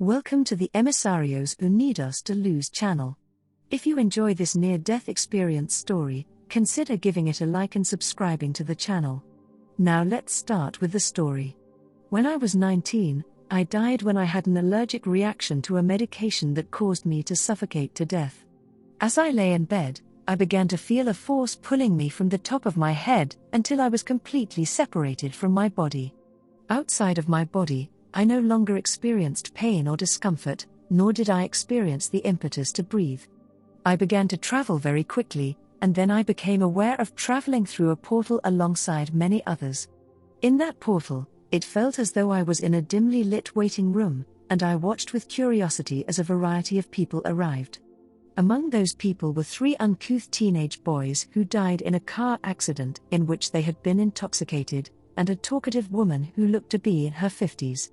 Welcome to the Emisarios Unidos de Luz channel. If you enjoy this near-death experience story, consider giving it a like and subscribing to the channel. Now let's start with the story. When I was 19, I died when I had an allergic reaction to a medication that caused me to suffocate to death. As I lay in bed, I began to feel a force pulling me from the top of my head until I was completely separated from my body. Outside of my body, I no longer experienced pain or discomfort, nor did I experience the impetus to breathe. I began to travel very quickly, and then I became aware of traveling through a portal alongside many others. In that portal, it felt as though I was in a dimly lit waiting room, and I watched with curiosity as a variety of people arrived. Among those people were 3 uncouth teenage boys who died in a car accident in which they had been intoxicated, and a talkative woman who looked to be in her 50s.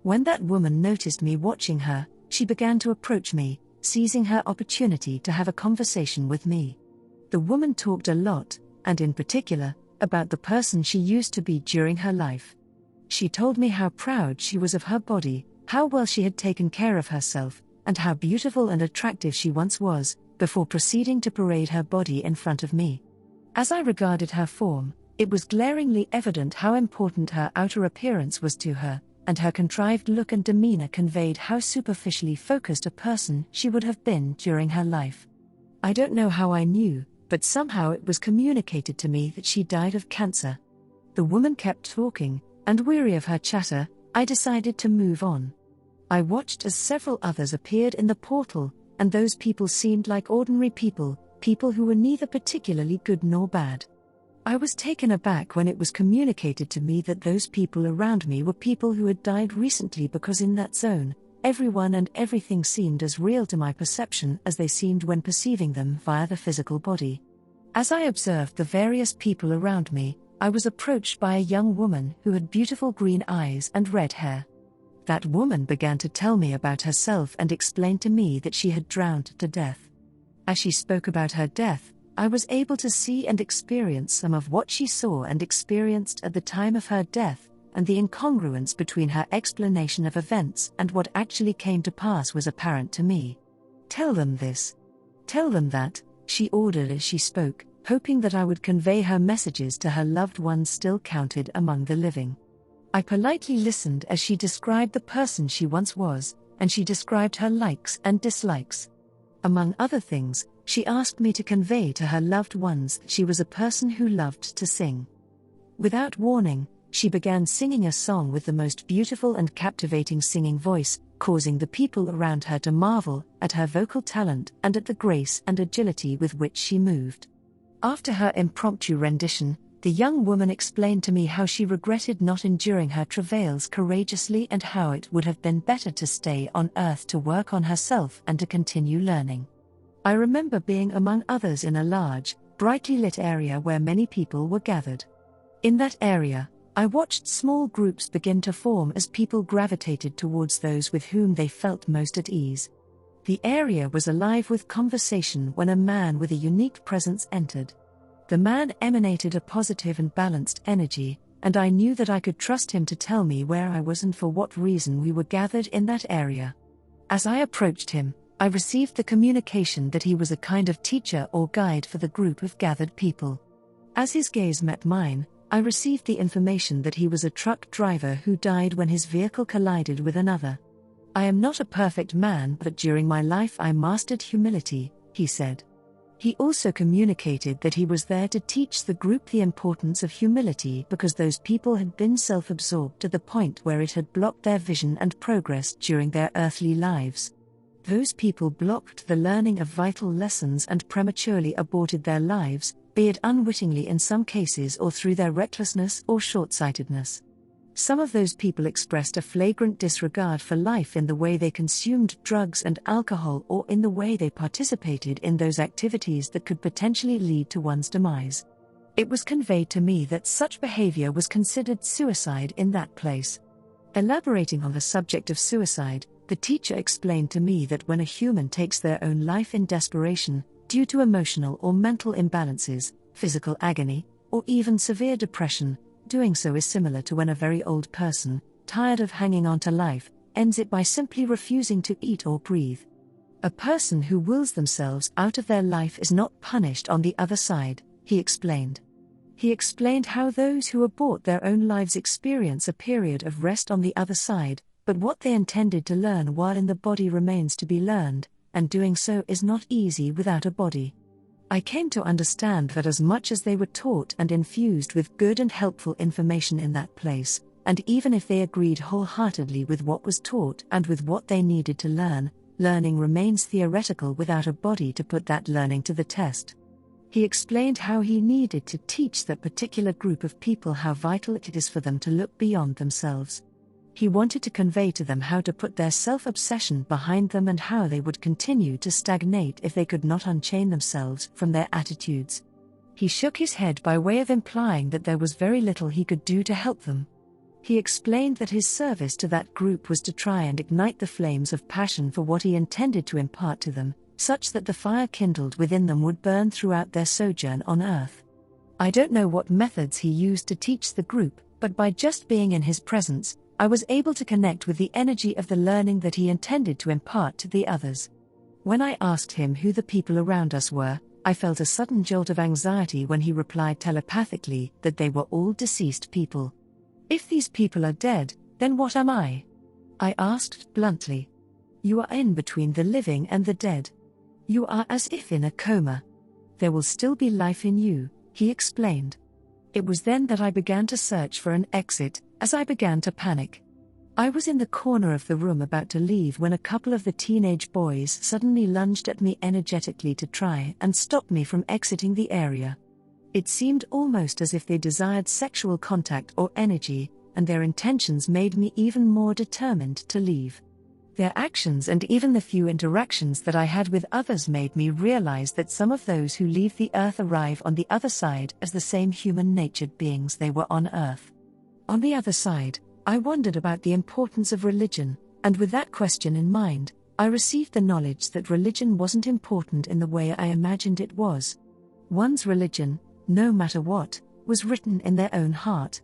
When that woman noticed me watching her, she began to approach me, seizing her opportunity to have a conversation with me. The woman talked a lot, and in particular, about the person she used to be during her life. She told me how proud she was of her body, how well she had taken care of herself, and how beautiful and attractive she once was, before proceeding to parade her body in front of me. As I regarded her form, it was glaringly evident how important her outer appearance was to her, and her contrived look and demeanor conveyed how superficially focused a person she would have been during her life. I don't know how I knew, but somehow it was communicated to me that she died of cancer. The woman kept talking, and weary of her chatter, I decided to move on. I watched as several others appeared in the portal, and those people seemed like ordinary people, people who were neither particularly good nor bad. I was taken aback when it was communicated to me that those people around me were people who had died recently, because in that zone, everyone and everything seemed as real to my perception as they seemed when perceiving them via the physical body. As I observed the various people around me, I was approached by a young woman who had beautiful green eyes and red hair. That woman began to tell me about herself and explained to me that she had drowned to death. As she spoke about her death, I was able to see and experience some of what she saw and experienced at the time of her death, and the incongruence between her explanation of events and what actually came to pass was apparent to me. "Tell them this. Tell them that," she ordered as she spoke, hoping that I would convey her messages to her loved ones still counted among the living. I politely listened as she described the person she once was, and she described her likes and dislikes. Among other things, she asked me to convey to her loved ones that she was a person who loved to sing. Without warning, she began singing a song with the most beautiful and captivating singing voice, causing the people around her to marvel at her vocal talent and at the grace and agility with which she moved. After her impromptu rendition, the young woman explained to me how she regretted not enduring her travails courageously and how it would have been better to stay on Earth to work on herself and to continue learning. I remember being among others in a large, brightly lit area where many people were gathered. In that area, I watched small groups begin to form as people gravitated towards those with whom they felt most at ease. The area was alive with conversation when a man with a unique presence entered. The man emanated a positive and balanced energy, and I knew that I could trust him to tell me where I was and for what reason we were gathered in that area. As I approached him, I received the communication that he was a kind of teacher or guide for the group of gathered people. As his gaze met mine, I received the information that he was a truck driver who died when his vehicle collided with another. "I am not a perfect man, but during my life I mastered humility," he said. He also communicated that he was there to teach the group the importance of humility because those people had been self-absorbed to the point where it had blocked their vision and progress during their earthly lives. Those people blocked the learning of vital lessons and prematurely aborted their lives, be it unwittingly in some cases or through their recklessness or short-sightedness. Some of those people expressed a flagrant disregard for life in the way they consumed drugs and alcohol or in the way they participated in those activities that could potentially lead to one's demise. It was conveyed to me that such behavior was considered suicide in that place. Elaborating on the subject of suicide, the teacher explained to me that when a human takes their own life in desperation, due to emotional or mental imbalances, physical agony, or even severe depression, doing so is similar to when a very old person, tired of hanging on to life, ends it by simply refusing to eat or breathe. A person who wills themselves out of their life is not punished on the other side, he explained. He explained how those who abort their own lives experience a period of rest on the other side, but what they intended to learn while in the body remains to be learned, and doing so is not easy without a body. I came to understand that as much as they were taught and infused with good and helpful information in that place, and even if they agreed wholeheartedly with what was taught and with what they needed to learn, learning remains theoretical without a body to put that learning to the test. He explained how he needed to teach that particular group of people how vital it is for them to look beyond themselves. He wanted to convey to them how to put their self-obsession behind them and how they would continue to stagnate if they could not unchain themselves from their attitudes. He shook his head by way of implying that there was very little he could do to help them. He explained that his service to that group was to try and ignite the flames of passion for what he intended to impart to them, such that the fire kindled within them would burn throughout their sojourn on earth. I don't know what methods he used to teach the group, but by just being in his presence, I was able to connect with the energy of the learning that he intended to impart to the others. When I asked him who the people around us were, I felt a sudden jolt of anxiety when he replied telepathically that they were all deceased people. If these people are dead, then what am I? I asked bluntly. You are in between the living and the dead. You are as if in a coma. There will still be life in you, he explained. It was then that I began to search for an exit, as I began to panic. I was in the corner of the room about to leave when a couple of the teenage boys suddenly lunged at me energetically to try and stop me from exiting the area. It seemed almost as if they desired sexual contact or energy, and their intentions made me even more determined to leave. Their actions and even the few interactions that I had with others made me realize that some of those who leave the earth arrive on the other side as the same human-natured beings they were on earth. On the other side, I wondered about the importance of religion, and with that question in mind, I received the knowledge that religion wasn't important in the way I imagined it was. One's religion, no matter what, was written in their own heart.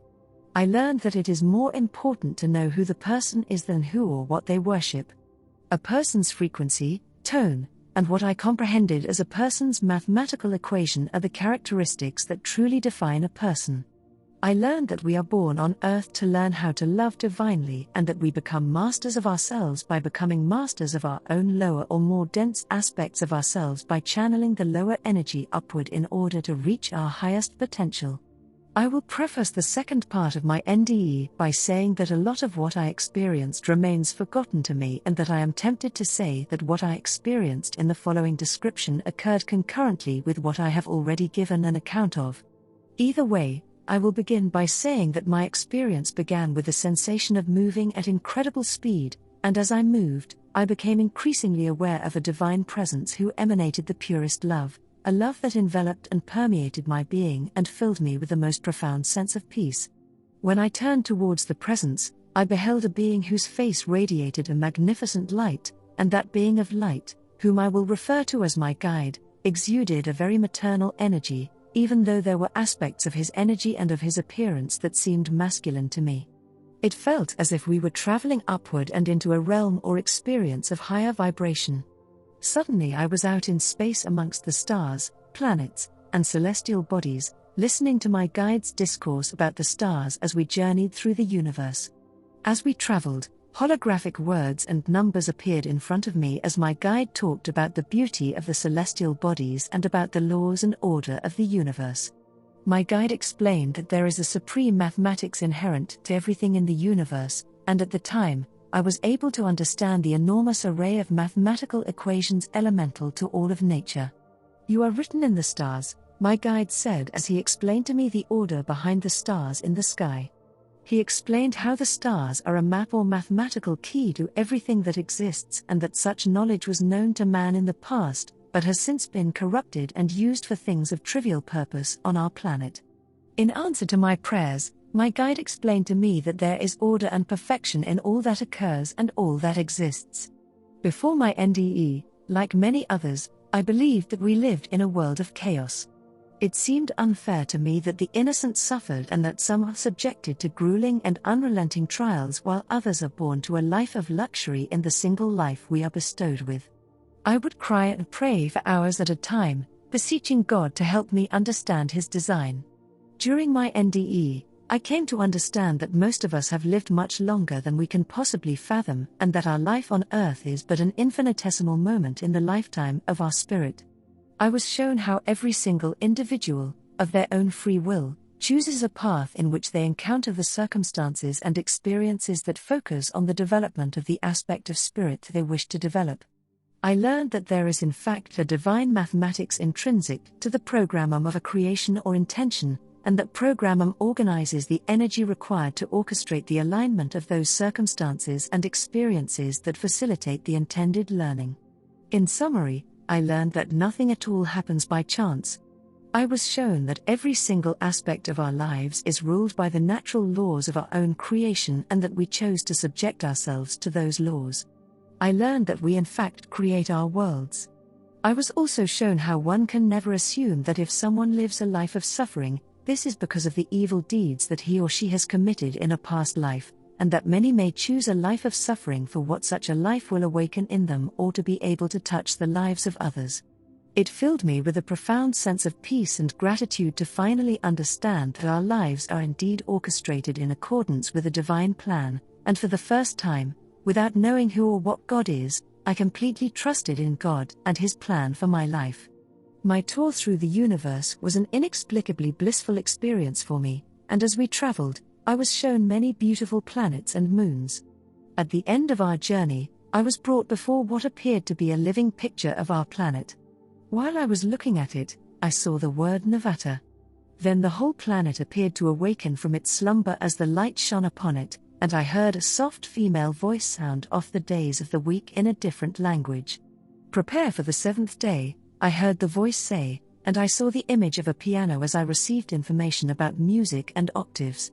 I learned that it is more important to know who the person is than who or what they worship. A person's frequency, tone, and what I comprehended as a person's mathematical equation are the characteristics that truly define a person. I learned that we are born on earth to learn how to love divinely and that we become masters of ourselves by becoming masters of our own lower or more dense aspects of ourselves by channeling the lower energy upward in order to reach our highest potential. I will preface the second part of my NDE by saying that a lot of what I experienced remains forgotten to me and that I am tempted to say that what I experienced in the following description occurred concurrently with what I have already given an account of. Either way, I will begin by saying that my experience began with the sensation of moving at incredible speed, and as I moved, I became increasingly aware of a divine presence who emanated the purest love, a love that enveloped and permeated my being and filled me with the most profound sense of peace. When I turned towards the presence, I beheld a being whose face radiated a magnificent light, and that being of light, whom I will refer to as my guide, exuded a very maternal energy, even though there were aspects of his energy and of his appearance that seemed masculine to me. It felt as if we were traveling upward and into a realm or experience of higher vibration. Suddenly I was out in space amongst the stars, planets, and celestial bodies, listening to my guide's discourse about the stars as we journeyed through the universe. As we traveled, holographic words and numbers appeared in front of me as my guide talked about the beauty of the celestial bodies and about the laws and order of the universe. My guide explained that there is a supreme mathematics inherent to everything in the universe, and at the time, I was able to understand the enormous array of mathematical equations elemental to all of nature. You are written in the stars, my guide said as he explained to me the order behind the stars in the sky. He explained how the stars are a map or mathematical key to everything that exists and that such knowledge was known to man in the past, but has since been corrupted and used for things of trivial purpose on our planet. In answer to my prayers, my guide explained to me that there is order and perfection in all that occurs and all that exists. Before my NDE, like many others, I believed that we lived in a world of chaos. It seemed unfair to me that the innocent suffered and that some are subjected to grueling and unrelenting trials while others are born to a life of luxury in the single life we are bestowed with. I would cry and pray for hours at a time, beseeching God to help me understand His design. During my NDE, I came to understand that most of us have lived much longer than we can possibly fathom, and that our life on earth is but an infinitesimal moment in the lifetime of our spirit. I was shown how every single individual, of their own free will, chooses a path in which they encounter the circumstances and experiences that focus on the development of the aspect of spirit they wish to develop. I learned that there is in fact a divine mathematics intrinsic to the programmum of a creation or intention, and that programmum organizes the energy required to orchestrate the alignment of those circumstances and experiences that facilitate the intended learning. In summary, I learned that nothing at all happens by chance. I was shown that every single aspect of our lives is ruled by the natural laws of our own creation and that we chose to subject ourselves to those laws. I learned that we in fact create our worlds. I was also shown how one can never assume that if someone lives a life of suffering, this is because of the evil deeds that he or she has committed in a past life, and that many may choose a life of suffering for what such a life will awaken in them or to be able to touch the lives of others. It filled me with a profound sense of peace and gratitude to finally understand that our lives are indeed orchestrated in accordance with a divine plan, and for the first time, without knowing who or what God is, I completely trusted in God and His plan for my life. My tour through the universe was an inexplicably blissful experience for me, and as we traveled, I was shown many beautiful planets and moons. At the end of our journey, I was brought before what appeared to be a living picture of our planet. While I was looking at it, I saw the word Navata. Then the whole planet appeared to awaken from its slumber as the light shone upon it, and I heard a soft female voice sound off the days of the week in a different language. "Prepare for the seventh day," I heard the voice say, and I saw the image of a piano as I received information about music and octaves.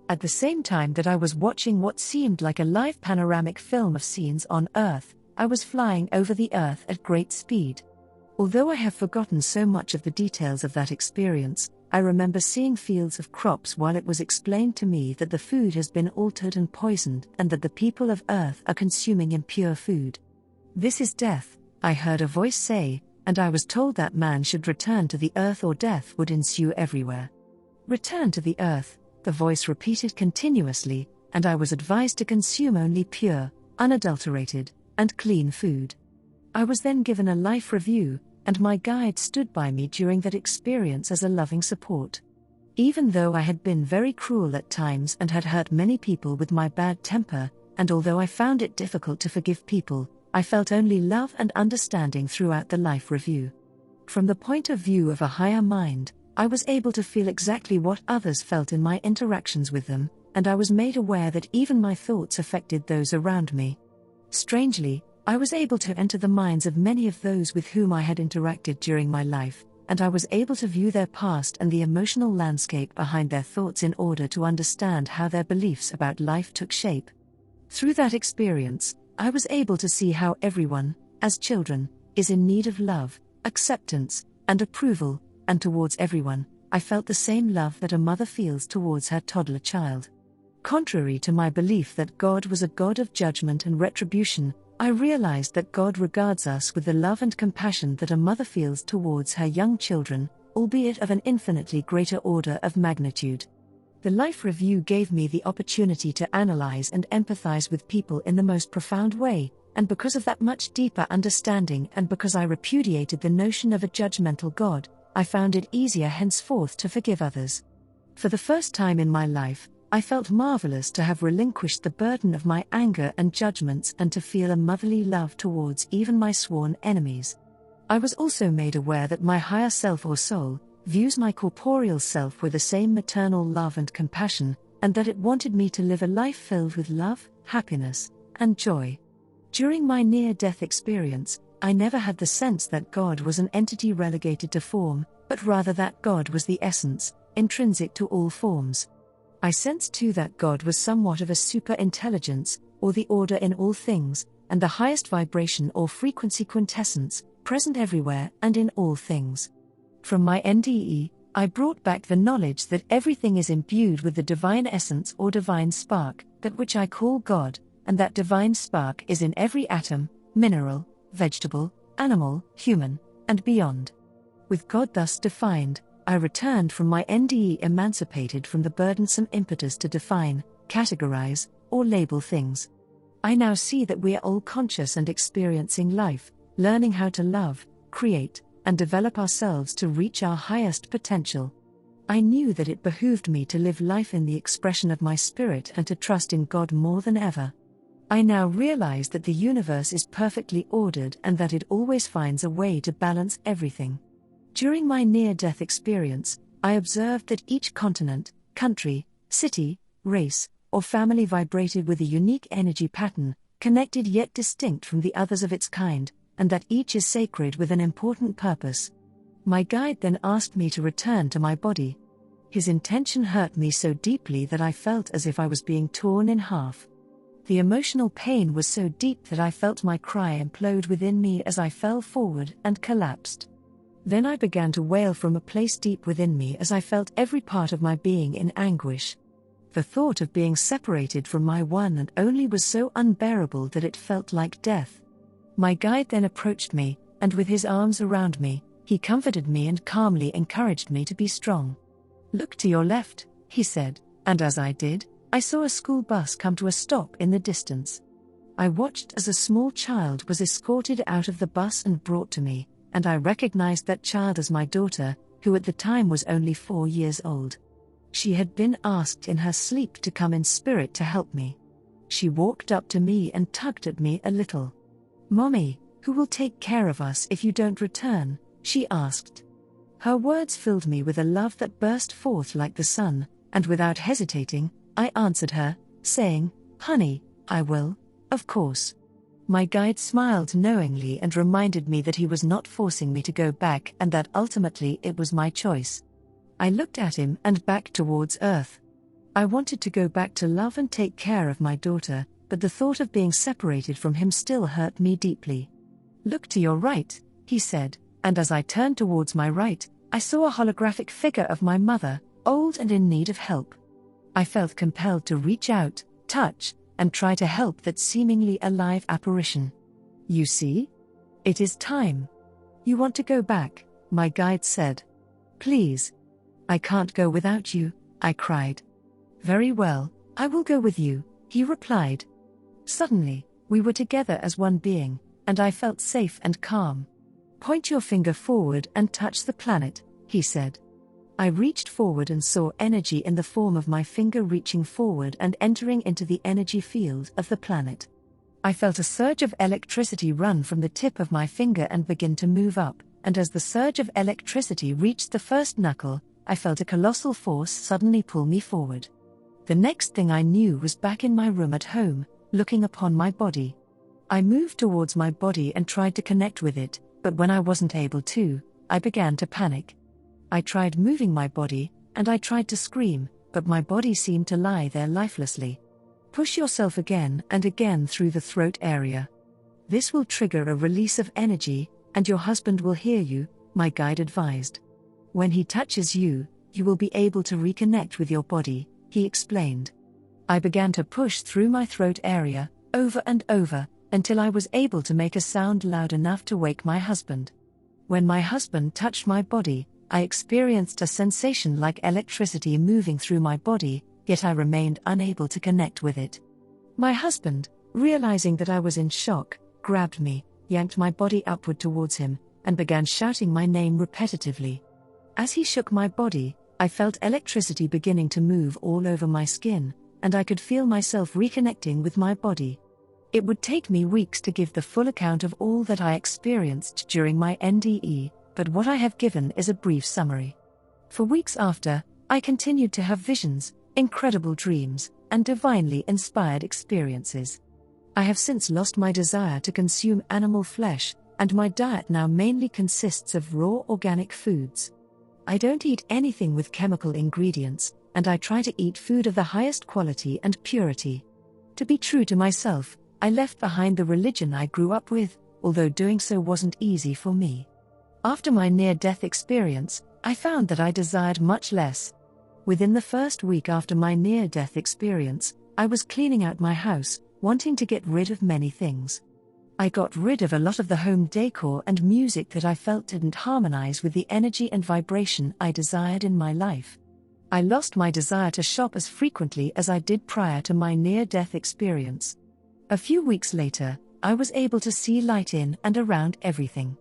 At the same time that I was watching what seemed like a live panoramic film of scenes on Earth, I was flying over the Earth at great speed. Although I have forgotten so much of the details of that experience, I remember seeing fields of crops while it was explained to me that the food has been altered and poisoned and that the people of Earth are consuming impure food. "This is death," I heard a voice say, and I was told that man should return to the earth or death would ensue everywhere. "Return to the earth," the voice repeated continuously, and I was advised to consume only pure, unadulterated, and clean food. I was then given a life review, and my guide stood by me during that experience as a loving support. Even though I had been very cruel at times and had hurt many people with my bad temper, and although I found it difficult to forgive people, I felt only love and understanding throughout the life review. From the point of view of a higher mind, I was able to feel exactly what others felt in my interactions with them, and I was made aware that even my thoughts affected those around me. Strangely, I was able to enter the minds of many of those with whom I had interacted during my life, and I was able to view their past and the emotional landscape behind their thoughts in order to understand how their beliefs about life took shape. Through that experience, I was able to see how everyone, as children, is in need of love, acceptance, and approval, and towards everyone, I felt the same love that a mother feels towards her toddler child. Contrary to my belief that God was a God of judgment and retribution, I realized that God regards us with the love and compassion that a mother feels towards her young children, albeit of an infinitely greater order of magnitude. The life review gave me the opportunity to analyze and empathize with people in the most profound way, and because of that much deeper understanding and because I repudiated the notion of a judgmental God, I found it easier henceforth to forgive others. For the first time in my life, I felt marvelous to have relinquished the burden of my anger and judgments and to feel a motherly love towards even my sworn enemies. I was also made aware that my higher self or soul views my corporeal self with the same maternal love and compassion, and that it wanted me to live a life filled with love, happiness, and joy. During my near-death experience, I never had the sense that God was an entity relegated to form, but rather that God was the essence, intrinsic to all forms. I sensed too that God was somewhat of a super-intelligence, or the order in all things, and the highest vibration or frequency quintessence, present everywhere and in all things. From my NDE, I brought back the knowledge that everything is imbued with the divine essence or divine spark, that which I call God, and that divine spark is in every atom, mineral, vegetable, animal, human, and beyond. With God thus defined, I returned from my NDE emancipated from the burdensome impetus to define, categorize, or label things. I now see that we are all conscious and experiencing life, learning how to love, create, and develop ourselves to reach our highest potential. I knew that it behooved me to live life in the expression of my spirit and to trust in God more than ever. I now realize that the universe is perfectly ordered and that it always finds a way to balance everything. During my near-death experience, I observed that each continent, country, city, race, or family vibrated with a unique energy pattern, connected yet distinct from the others of its kind, and that each is sacred with an important purpose. My guide then asked me to return to my body. His intention hurt me so deeply that I felt as if I was being torn in half. The emotional pain was so deep that I felt my cry implode within me as I fell forward and collapsed. Then I began to wail from a place deep within me as I felt every part of my being in anguish. The thought of being separated from my one and only was so unbearable that it felt like death. My guide then approached me, and with his arms around me, he comforted me and calmly encouraged me to be strong. "Look to your left," he said, and as I did, I saw a school bus come to a stop in the distance. I watched as a small child was escorted out of the bus and brought to me, and I recognized that child as my daughter, who at the time was only 4 years old. She had been asked in her sleep to come in spirit to help me. She walked up to me and tugged at me a little. "Mommy, who will take care of us if you don't return?" she asked. Her words filled me with a love that burst forth like the sun, and without hesitating, I answered her, saying, "Honey, I will, of course." My guide smiled knowingly and reminded me that he was not forcing me to go back and that ultimately it was my choice. I looked at him and back towards Earth. I wanted to go back to love and take care of my daughter, but the thought of being separated from him still hurt me deeply. "Look to your right," he said, and as I turned towards my right, I saw a holographic figure of my mother, old and in need of help. I felt compelled to reach out, touch, and try to help that seemingly alive apparition. "You see? It is time. You want to go back," my guide said. "Please." "I can't go without you," I cried. "Very well, I will go with you," he replied. Suddenly, we were together as one being, and I felt safe and calm. "Point your finger forward and touch the planet," he said. I reached forward and saw energy in the form of my finger reaching forward and entering into the energy field of the planet. I felt a surge of electricity run from the tip of my finger and begin to move up, and as the surge of electricity reached the first knuckle, I felt a colossal force suddenly pull me forward. The next thing I knew was back in my room at home, looking upon my body. I moved towards my body and tried to connect with it, but when I wasn't able to, I began to panic. I tried moving my body, and I tried to scream, but my body seemed to lie there lifelessly. "Push yourself again and again through the throat area. This will trigger a release of energy, and your husband will hear you," my guide advised. "When he touches you, you will be able to reconnect with your body," he explained. I began to push through my throat area, over and over, until I was able to make a sound loud enough to wake my husband. When my husband touched my body, I experienced a sensation like electricity moving through my body, yet I remained unable to connect with it. My husband, realizing that I was in shock, grabbed me, yanked my body upward towards him, and began shouting my name repetitively. As he shook my body, I felt electricity beginning to move all over my skin, and I could feel myself reconnecting with my body. It would take me weeks to give the full account of all that I experienced during my NDE, but what I have given is a brief summary. For weeks after, I continued to have visions, incredible dreams, and divinely inspired experiences. I have since lost my desire to consume animal flesh, and my diet now mainly consists of raw organic foods. I don't eat anything with chemical ingredients, and I try to eat food of the highest quality and purity. To be true to myself, I left behind the religion I grew up with, although doing so wasn't easy for me. After my near-death experience, I found that I desired much less. Within the first week after my near-death experience, I was cleaning out my house, wanting to get rid of many things. I got rid of a lot of the home decor and music that I felt didn't harmonize with the energy and vibration I desired in my life. I lost my desire to shop as frequently as I did prior to my near-death experience. A few weeks later, I was able to see light in and around everything.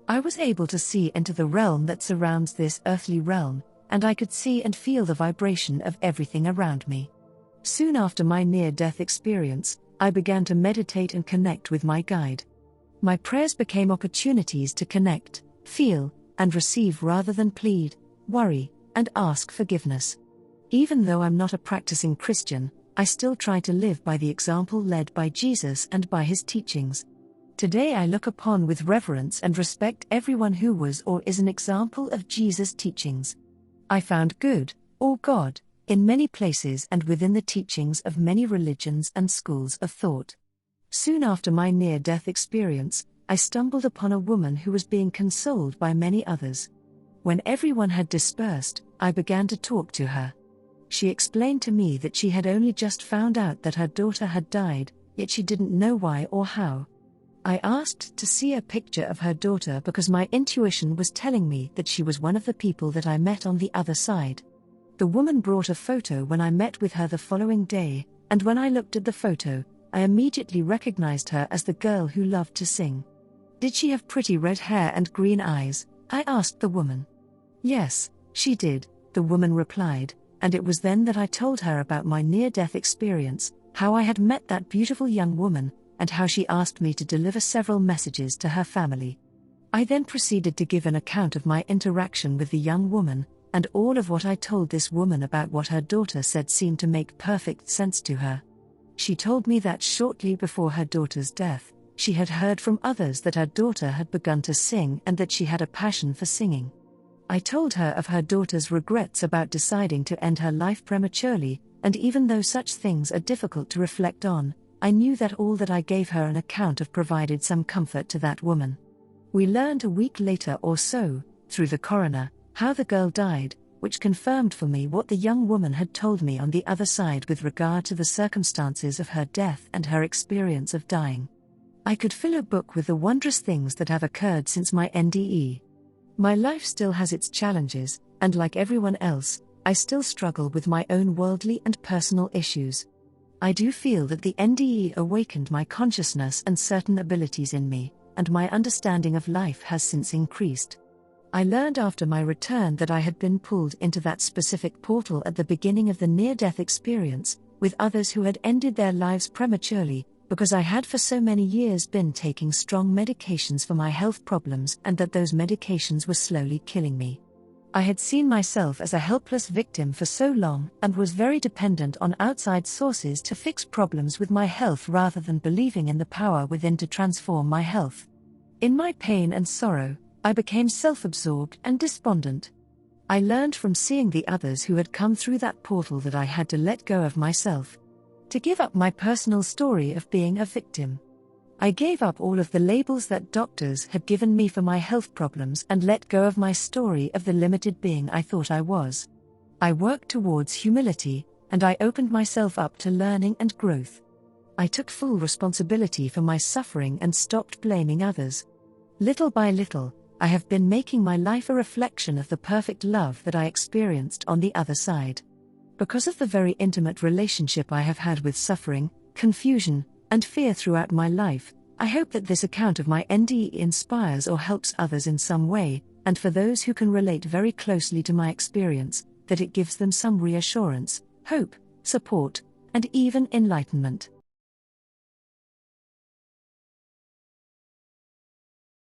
I was able to see into the realm that surrounds this earthly realm, and I could see and feel the vibration of everything around me. Soon after my near-death experience, I began to meditate and connect with my guide. My prayers became opportunities to connect, feel, and receive rather than plead, worry, and ask forgiveness. Even though I'm not a practicing Christian, I still try to live by the example led by Jesus and by his teachings. Today I look upon with reverence and respect everyone who was or is an example of Jesus' teachings. I found good, or God, in many places and within the teachings of many religions and schools of thought. Soon after my near-death experience, I stumbled upon a woman who was being consoled by many others. When everyone had dispersed, I began to talk to her. She explained to me that she had only just found out that her daughter had died, yet she didn't know why or how. I asked to see a picture of her daughter because my intuition was telling me that she was one of the people that I met on the other side. The woman brought a photo when I met with her the following day, and when I looked at the photo, I immediately recognized her as the girl who loved to sing. Did she have pretty red hair and green eyes? I asked the woman. Yes, she did, the woman replied, and it was then that I told her about my near-death experience, how I had met that beautiful young woman, and how she asked me to deliver several messages to her family. I then proceeded to give an account of my interaction with the young woman, and all of what I told this woman about what her daughter said seemed to make perfect sense to her. She told me that shortly before her daughter's death, she had heard from others that her daughter had begun to sing and that she had a passion for singing. I told her of her daughter's regrets about deciding to end her life prematurely, and even though such things are difficult to reflect on, I knew that all that I gave her an account of provided some comfort to that woman. We learned a week later or so, through the coroner, how the girl died, which confirmed for me what the young woman had told me on the other side with regard to the circumstances of her death and her experience of dying. I could fill a book with the wondrous things that have occurred since my NDE. My life still has its challenges, and like everyone else, I still struggle with my own worldly and personal issues. I do feel that the NDE awakened my consciousness and certain abilities in me, and my understanding of life has since increased. I learned after my return that I had been pulled into that specific portal at the beginning of the near-death experience, with others who had ended their lives prematurely, because I had for so many years been taking strong medications for my health problems and that those medications were slowly killing me. I had seen myself as a helpless victim for so long and was very dependent on outside sources to fix problems with my health rather than believing in the power within to transform my health. In my pain and sorrow, I became self-absorbed and despondent. I learned from seeing the others who had come through that portal that I had to let go of myself, to give up my personal story of being a victim. I gave up all of the labels that doctors had given me for my health problems and let go of my story of the limited being I thought I was. I worked towards humility, and I opened myself up to learning and growth. I took full responsibility for my suffering and stopped blaming others. Little by little, I have been making my life a reflection of the perfect love that I experienced on the other side. Because of the very intimate relationship I have had with suffering, confusion, and fear throughout my life, I hope that this account of my NDE inspires or helps others in some way, and for those who can relate very closely to my experience, that it gives them some reassurance, hope, support, and even enlightenment.